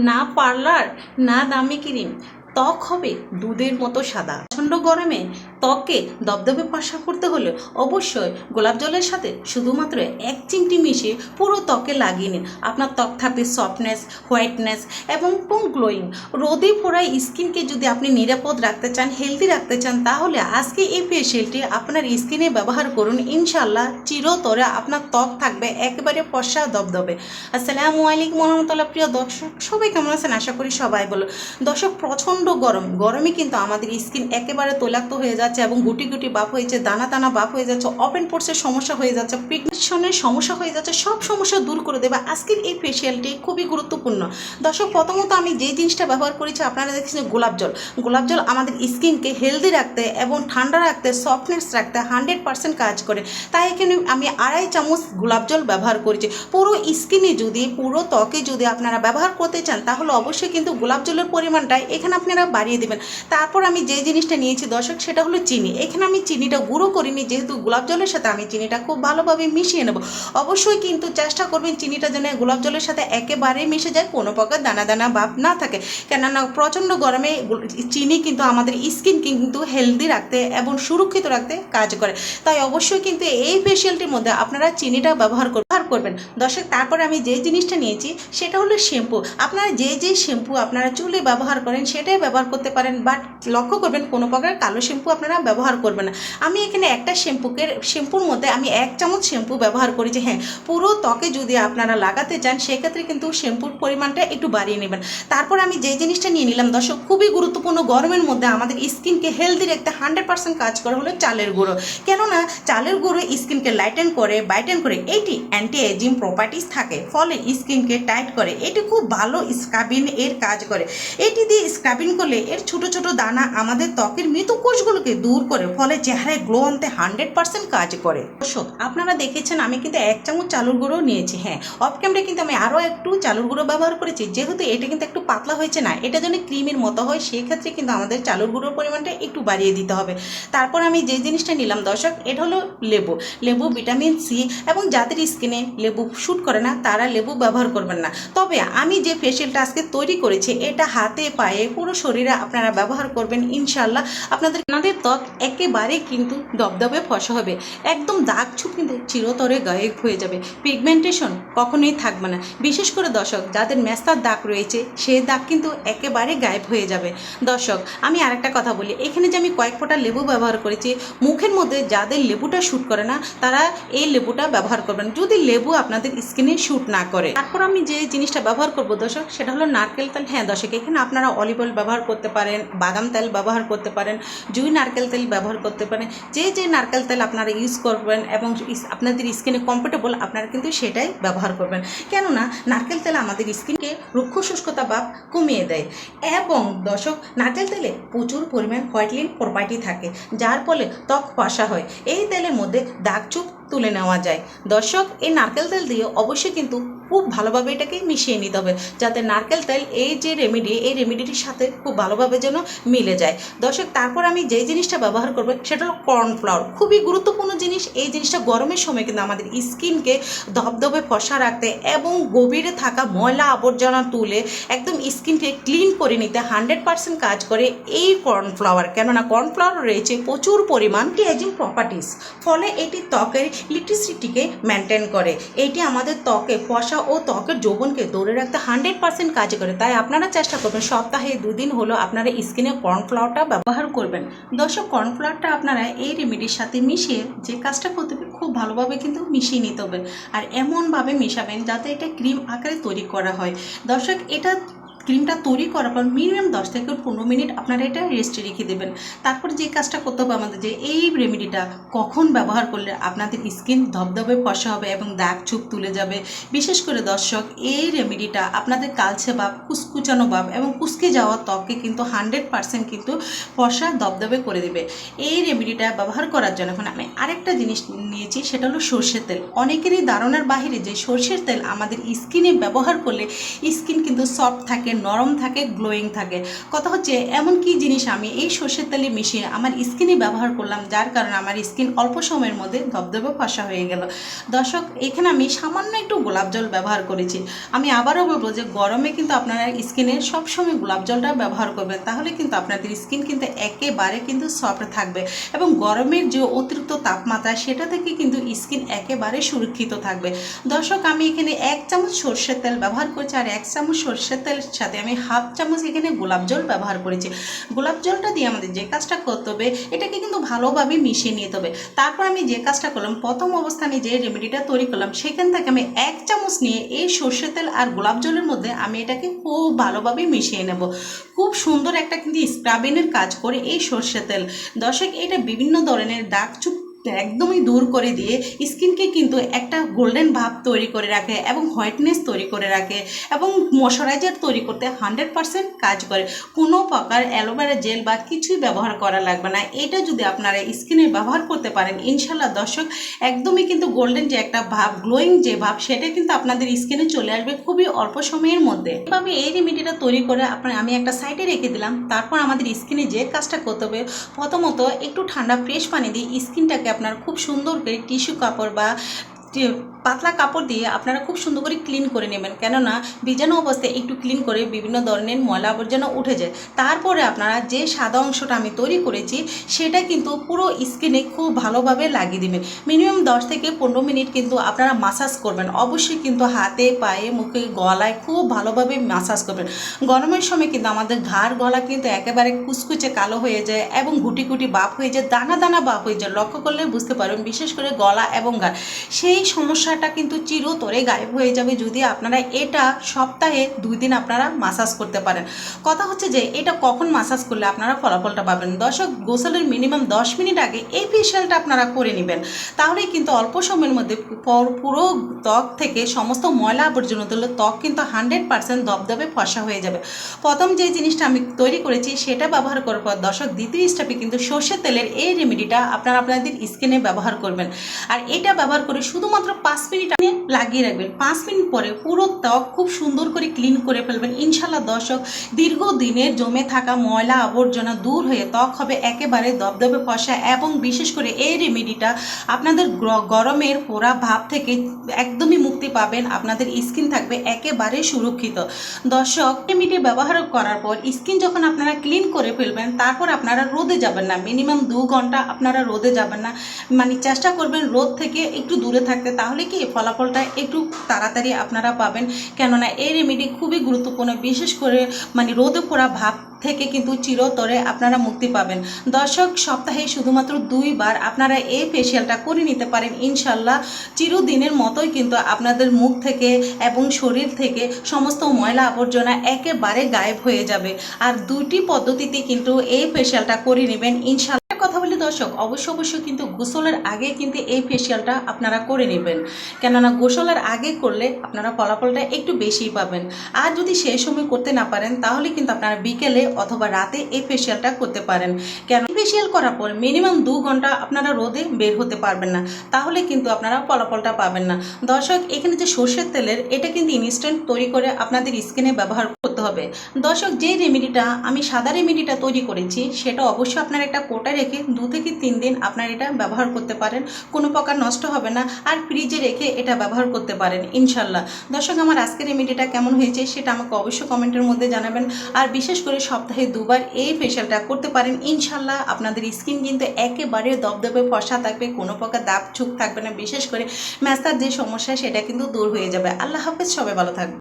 না পার্লার না দামি ক্রিম, ত্বক হবে দুধের মতো সাদা। প্রচণ্ড গরমে ত্বককে দবদবে ফর্সা করতে হলে অবশ্যই গোলাপ জলের সাথে শুধুমাত্র 1 চিমটি মিশিয়ে পুরো ত্বকে লাগিয়ে নিন। আপনার ত্বক থাকবে সফটনেস, হোয়াইটনেস এবং গ্লোয়িং। রোদে পোড়া স্কিনকে যদি আপনি নিরাপদ রাখতে চান, হেলদি রাখতে চান, তাহলে আজকে এই ফেসিয়ালটি আপনার স্কিনে ব্যবহার করুন। ইনশাল্লাহ চিরতরে আপনার ত্বক থাকবে একেবারে ফর্সা দবদবে। আসসালামু আলাইকুম রহমতুল্লাহ। প্রিয় দর্শক, সবাই কেমন আছেন? আশা করি সবাই বলো। দর্শক, প্রচণ্ড গরমে কিন্তু আমাদের স্কিন একেবারে তৈলাক্ত হয়ে যাচ্ছে এবং গুটি গুটি বাপ হয়েছে, দানা দানা বাপ হয়ে যাচ্ছে, ওপেন পোর্সের সমস্যা হয়ে যাচ্ছে, পিগমেন্টেশনের সমস্যা হয়ে যাচ্ছে। সব সমস্যা দূর করে দেবে আজকের এই ফেসিয়ালটি। খুবই গুরুত্বপূর্ণ। দর্শক, প্রথমত আমি যে জিনিসটা ব্যবহার করেছি আপনারা দেখছেন গোলাপ জল আমাদের স্কিনকে হেলদি রাখতে এবং ঠান্ডা রাখতে, সফটনেস রাখতে 100% কাজ করে। তাই এখানে আমি 2.5 চামচ গোলাপ জল ব্যবহার করেছি। পুরো স্কিনে যদি, পুরো ত্বকে যদি আপনারা ব্যবহার করতে চান, তাহলে অবশ্যই কিন্তু গোলাপ জলের পরিমাণটা এখানে আপনারা বাড়িয়ে দেবেন। তারপর আমি যে জিনিসটা নিয়েছি দর্শক, সেটা হলো চিনি। এখানে আমি চিনিটা গুঁড়ো করিনি, যেহেতু গোলাপ জলের সাথে আমি চিনিটা খুব ভালোভাবে মিশিয়ে নেব। অবশ্যই কিন্তু চেষ্টা করবেন চিনিটা যেন গোলাপ জলের সাথে একেবারে মিশে যায়, কোনো প্রকার দানা দানা ভাব না থাকে। কেননা প্রচণ্ড গরমে চিনি কিন্তু আমাদের স্কিনকে কিন্তু হেলদি রাখতে এবং সুরক্ষিত রাখতে কাজ করে। তাই অবশ্যই কিন্তু এই ফেসিয়ালটির মধ্যে আপনারা চিনিটা ব্যবহার করবেন। দর্শক, তারপরে আমি যে জিনিসটা নিয়েছি সেটা হলো শ্যাম্পু। আপনারা যে শ্যাম্পু আপনারা চুলে ব্যবহার করেন সেটাই ব্যবহার করতে পারেন, বাট লক্ষ্য করবেন কোনো প্রকার কালো শ্যাম্পু আপনারা ব্যবহার করবেন না। আমি এখানে একটা শ্যাম্পুর মধ্যে আমি 1 চামচ শ্যাম্পু ব্যবহার করেছি। হ্যাঁ, পুরো ত্বকে যদি আপনারা লাগাতে চান সেক্ষেত্রে কিন্তু শ্যাম্পুর পরিমাণটা একটু বাড়িয়ে নেবেন। তারপর আমি যে জিনিসটা নিয়ে নিলাম দর্শক, খুবই গুরুত্বপূর্ণ। গরমের মধ্যে আমাদের স্কিনকে হেলদি রাখতে 100% কাজ করে হলো চালের গুঁড়ো। কেননা চালের গুঁড়ো স্কিনকে লাইটেন করে, ব্রাইটেন করে। এইটি অ্যান্টি এজিং প্রপার্টিস থাকে, ফলে স্কিনকে টাইট করে। এটি খুব ভালো স্ক্রাবিং এর কাজ করে। এটি দিয়ে স্ক্রাবিং করলে এর ছোট ছোট দানা আমাদের ত্বকের মৃত কোষগুলোকে দূর করে, ফলে চেহারায় গ্লো আনতে 100% কাজ করে। দর্শক, আপনারা দেখেছেন আমি কিন্তু 1 চামচ চালের গুঁড়ো নিয়েছি। হ্যাঁ, অফ ক্যামেরায় কিন্তু আমি আরও একটু চালের গুঁড়ো ব্যবহার করেছি, যেহেতু এটা কিন্তু একটু পাতলা হয়েছে না, এটা যেন ক্রিমের মতো হয়, সেক্ষেত্রে কিন্তু আমাদের চালের গুঁড়োর পরিমাণটা একটু বাড়িয়ে দিতে হবে। তারপর আমি যে জিনিসটা নিলাম দর্শক, এটা হলো লেবু ভিটামিন সি, এবং যাদের স্কিনে লেবু শ্যুট করে না তারা লেবু ব্যবহার করবেন না। তবে আমি যে ফেসিয়ালটা আজকে তৈরি করেছি, এটা হাতে পায়ে পুরো শরীরে আপনারা ব্যবহার করবেন। ইনশাল্লাহ আপনাদের ত্বক একেবারে কিন্তু দবদবে ফর্সা হবে, একদম দাগ ছোপ কিন্তু চিরতরে গায়েব হয়ে যাবে, পিগমেন্টেশন কখনোই থাকবে না। বিশেষ করে দর্শক, যাদের মেস্তার দাগ রয়েছে সেই দাগ কিন্তু একেবারে গায়েব হয়ে যাবে। দর্শক, আমি আরেকটা কথা বলি, এখানে যে আমি কয়েক ফোঁটা লেবু ব্যবহার করেছি, মুখের মধ্যে যাদের লেবুটা শ্যুট করে না তারা এই লেবুটা ব্যবহার করবেন, যদি লেবু আপনাদের স্কিনে শ্যুট না করে। তারপর আমি যে জিনিসটা ব্যবহার করব দর্শক, সেটা হলো নারকেল তেল। হ্যাঁ দর্শক, এখানে আপনারা অলিভ অয়েল ব্যবহার করতে পারেন, বাদাম তেল ব্যবহার করতে পারেন, জুই নারকেল তেল ব্যবহার করতে পারেন। যে নারকেল তেল আপনারা ইউজ করবেন এবং আপনাদের স্কিনে কমফোর্টেবল, আপনারা কিন্তু সেটাই ব্যবহার করবেন। কেননা নারকেল তেল আমাদের স্কিনকে রুক্ষ শুষ্কতা ভাব কমিয়ে দেয়, এবং দর্শক নারকেল তেলে প্রচুর পরিমাণ হোয়াইটনিং প্রপার্টি থাকে, যার ফলে ত্বক ফর্সা হয়। এই তেলের মধ্যে দাগ চুপ তুলে নেওয়া যায়। দর্শক, এই নারকেল তেল দিয়ে অবশ্যই কিন্তু খুব ভালোভাবে এটাকে মিশিয়ে নিতে হবে, যাতে নারকেল তেল এই যে এই রেমেডিটির সাথে খুব ভালোভাবে যেন মিলে যায়। দর্শক, তারপর আমি যে জিনিসটা ব্যবহার করবো সেটা হলো কর্নফ্লাওয়ার। খুবই গুরুত্বপূর্ণ জিনিস। এই জিনিসটা গরমের সময় কিন্তু আমাদের স্কিনকে ধবধবে ফর্সা রাখতে এবং গভীরে থাকা ময়লা আবর্জনা তুলে একদম স্কিনকে ক্লিন করে নিতে 100% কাজ করে এই কর্নফ্লাওয়ার। কেননা কর্নফ্লাওয়ার রয়েছে প্রচুর পরিমাণ অ্যান্টি এজিং প্রপার্টিস, ফলে এটি ত্বকের ইলেকট্রিসিটিকে মেনটেন করে। এটি আমাদের ত্বকে ফর্সা ও ত্বকের যৌবনকে ধরে রাখতে 100% কাজ করে। তাই আপনারা চেষ্টা করবেন সপ্তাহে 2 দিন হলো আপনারা স্কিনে কর্নফ্লাওয়ারটা ব্যবহার করবেন। দর্শক, কর্নফ্লাওয়ারটা আপনারা এই রেমেডির সাথে মিশিয়ে যে কাজটা করতে হবে, খুব ভালোভাবে কিন্তু মিশিয়ে নিতে হবে, আর এমনভাবে মেশাবেন যাতে এটা ক্রিম আকারে তৈরি করা হয়। দর্শক, এটা ক্রিমটা তৈরি করার পর মিনিমাম 10 থেকে 15 মিনিট আপনারা এটা রেস্টে রেখে দেবেন। তারপর যে কাজটা করতে হবে আমাদের, যে এই রেমেডিটা কখন ব্যবহার করলে আপনাদের স্কিন ধবধবে ফর্সা হবে এবং দাগ চুপ তুলে যাবে। বিশেষ করে দর্শক, এই রেমেডিটা আপনাদের কালচে ভাব, কুচকুচানো ভাব এবং কুচকে যাওয়া ত্বককে কিন্তু 100% কিন্তু ফর্সা দবদবে করে দেবে। এই রেমেডিটা ব্যবহার করার জন্য এখন আমি আরেকটা জিনিস নিয়েছি, সেটা হলো সর্ষের তেল। অনেকেরই ধারণার বাহিরে যে সর্ষের তেল আমাদের স্কিনে ব্যবহার করলে স্কিন কিন্তু সফট থাকে, নরম থাকে, গ্লোয়িং থাকে। কথা হচ্ছে এমন কি জিনিস আমি এই সর্ষের তেলে মিশিয়ে আমার স্কিনে ব্যবহার করলাম, যার কারণে আমার স্কিন অল্প সময়ের মধ্যে ধবধবে ফর্সা হয়ে গেল। দর্শক, এখানে আমি সামান্য একটু গোলাপ জল ব্যবহার করেছি। আমি আবারও বলবো যে গরমে কিন্তু আপনারা স্কিনে সবসময় গোলাপ জলটা ব্যবহার করবেন, তাহলে কিন্তু আপনাদের স্কিন কিন্তু একেবারে কিন্তু সফট থাকবে এবং গরমের যে অতিরিক্ত তাপমাত্রা সেটা থেকে কিন্তু স্কিন একেবারে সুরক্ষিত থাকবে। দর্শক, আমি এখানে 1 চামচ সর্ষের তেল ব্যবহার করেছি, আর 1 চামচ সর্ষের তেলের সাথে আমি 1/2 চামচ এখানে গোলাপ জল ব্যবহার করেছি। গোলাপ জলটা দিয়ে আমাদের যে কাজটা করতে হবে, এটাকে কিন্তু ভালোভাবে মিশিয়ে নিতে হবে। তারপর আমি যে কাজটা করলাম, প্রথম অবস্থায় আমি যে রেমেডিটা তৈরি করলাম সেখান থেকে আমি 1 চামচ নিয়ে এই সর্ষের তেল আর গোলাপ জলের মধ্যে আমি এটাকে খুব ভালোভাবে মিশিয়ে নেব। খুব সুন্দর একটা কিন্তু স্ক্রাবিংয়ের কাজ করে এই সর্ষের তেল। দর্শক, এটা বিভিন্ন ধরনের দাগ চুপ একদমই দূর করে দিয়ে স্কিনকে কিন্তু একটা গোল্ডেন ভাব তৈরি করে রাখে এবং হোয়াইটনেস তৈরি করে রাখে এবং ময়শ্চারাইজার তৈরি করতে 100% কাজ করে। কোনো প্রকার অ্যালোভেরা জেল বা কিছুই ব্যবহার করা লাগবে না। এটা যদি আপনারা স্কিনে ব্যবহার করতে পারেন, ইনশাল্লাহ দর্শক, একদমই কিন্তু গোল্ডেন যে একটা ভাব, গ্লোয়িং যে ভাব, সেটা কিন্তু আপনাদের স্কিনে চলে আসবে খুবই অল্প সময়ের মধ্যে। এভাবে এই রেমেডিটা তৈরি করে আমি একটা সাইডে রেখে দিলাম। তারপর আমাদের স্কিনে যে কাজটা করতে হবে, প্রথমত একটু ঠান্ডা ফ্রেশ পানি দিয়ে স্কিনটাকে আপনার খুব সুন্দর করে টিস্যু কাপড় বা পাতলা কাপড় দিয়ে আপনারা খুব সুন্দর করে ক্লিন করে নেবেন, কেননা বীজাণু অবস্থায় একটু ক্লিন করে বিভিন্ন ধরনের ময়লা আবর্জনা উঠে যায়। তারপরে আপনারা যে সাদা অংশটা আমি তৈরি করেছি সেটা কিন্তু পুরো স্কিনে খুব ভালোভাবে লাগিয়ে দেবেন। মিনিমাম 10 থেকে 15 মিনিট কিন্তু আপনারা মাসাজ করবেন। অবশ্যই কিন্তু হাতে, পায়ে, মুখে, গলায় খুব ভালোভাবে মাসাজ করবেন। গরমের সময় কিন্তু আমাদের ঘাড় গলা কিন্তু একেবারে কুচকুচে কালো হয়ে যায় এবং গুটি গুটি বাপ হয়ে যায়, দানা দানা বাপ হয়ে যায়। লক্ষ্য করলে বুঝতে পারবেন, বিশেষ করে গলা এবং ঘাড়। সেই সমস্যাটা কিন্তু চিরতরে গায়েব হয়ে যাবে যদি আপনারা এটা সপ্তাহে 2 দিন আপনারা মাসাজ করতে পারেন। কথা হচ্ছে যে এটা কখন মাসাজ করলে আপনারা ফলাফলটা পাবেন। দর্শক, গোসলের মিনিমাম 10 মিনিট আগে এই ফেশিয়ালটা আপনারা করে নেবেন, তাহলেই কিন্তু অল্প সময়ের মধ্যে পুরো ত্বক থেকে সমস্ত ময়লা আবর্জনা তুলে ত্বক কিন্তু 100% ধবধবে ফর্সা হয়ে যাবে। প্রথম যে জিনিসটা আমি তৈরি করেছি সেটা ব্যবহার করার পর দর্শক, দ্বিতীয় স্টেপে কিন্তু সর্ষের তেলের এই রেমেডিটা আপনারা আপনাদের স্কিনে ব্যবহার করবেন। আর এটা ব্যবহার করে শুধুমাত্র 5 মিনিট আপনি লাগিয়ে রাখবেন। 5 মিনিট পরে পুরো ত্বক খুব সুন্দর করে ক্লিন করে ফেলবেন। ইনশাল্লাহ দর্শক, দীর্ঘদিনের জমে থাকা ময়লা আবর্জনা দূর হয়ে ত্বক হবে একেবারে দবদবে ফর্সা এবং বিশেষ করে এই রেমেডিটা আপনাদের গরমের পোড়া ভাব থেকে একদমই মুক্তি পাবেন। আপনাদের স্কিন থাকবে একেবারে সুরক্ষিত। দর্শক, রেমেডি ব্যবহার করার পর স্কিন যখন আপনারা ক্লিন করে ফেলবেন, তারপর আপনারা রোদে যাবেন না। মিনিমাম 2 ঘন্টা আপনারা রোদে যাবেন না, মানে চেষ্টা করবেন রোদ থেকে একটু দূরে থাকতে, তাহলে কি ফলাফলটা একটু তাড়াতাড়ি আপনারা পাবেন। কেননা এই রেমেডি খুবই গুরুত্বপূর্ণ, বিশেষ করে রোদে পোড়া ভাব থেকে কিন্তু চিরতরে আপনারা মুক্তি পাবেন। দর্শক, সপ্তাহে শুধুমাত্র 2 বার আপনারা এই ফেশিয়ালটা করে নিতে পারেন। ইনশাল্লাহ চিরদিনের মতোই কিন্তু আপনাদের মুখ থেকে এবং শরীর থেকে সমস্ত ময়লা আবর্জনা একেবারে গায়েব হয়ে যাবে। আর 2টি পদ্ধতিতে কিন্তু এই ফেশিয়ালটা করে নেবেন ইনশাল্লাহ। কথা বলি দর্শক, অবশ্যই কিন্তু গোসলের আগে কিন্তু এই ফেশিয়ালটা আপনারা করে নেবেন, কেননা গোসলের আগে করলে আপনারা ফলাফলটা একটু বেশিই পাবেন। আর যদি সেই সময় করতে না পারেন, তাহলে কিন্তু আপনারা বিকেলে অথবা রাতে এই ফেশিয়ালটা করতে পারেন। কেন ফেশিয়াল করার পর মিনিমাম 2 ঘন্টা আপনারা রোদে বের হতে পারবেন না, তাহলে কিন্তু আপনারা ফলাফলটা পাবেন না। দর্শক, এখানে যে সর্ষের তেলের এটা কিন্তু ইনস্ট্যান্ট তৈরি করে আপনাদের স্কিনে ব্যবহার করতে হবে। দর্শক, যে রেমেডিটা আমি সাদা রেমেডিটা তৈরি করেছি সেটা অবশ্যই আপনারা একটা কোটায় রেখে 2 থেকে 3 দিন আপনারা এটা ব্যবহার করতে পারেন, কোনো প্রকার নষ্ট হবে না। আর ফ্রিজে রেখে এটা ব্যবহার করতে পারেন ইনশাল্লাহ। দর্শক, আমার আজকের রেমেডিটা কেমন হয়েছে সেটা আমাকে অবশ্যই কমেন্টের মধ্যে জানাবেন। আর বিশেষ করে সপ্তাহে 2 বার এই ফেশিয়ালটা করতে পারেন, ইনশাল্লাহ আপনাদের স্কিন কিন্তু একেবারে দবদবে ফর্সা থাকবে, কোনো প্রকার দাগ ছুক থাকবে না। বিশেষ করে ম্যাচার যে সমস্যা সেটা কিন্তু দূর হয়ে যাবে। আল্লাহ হাফেজ, সবাই ভালো থাকবে।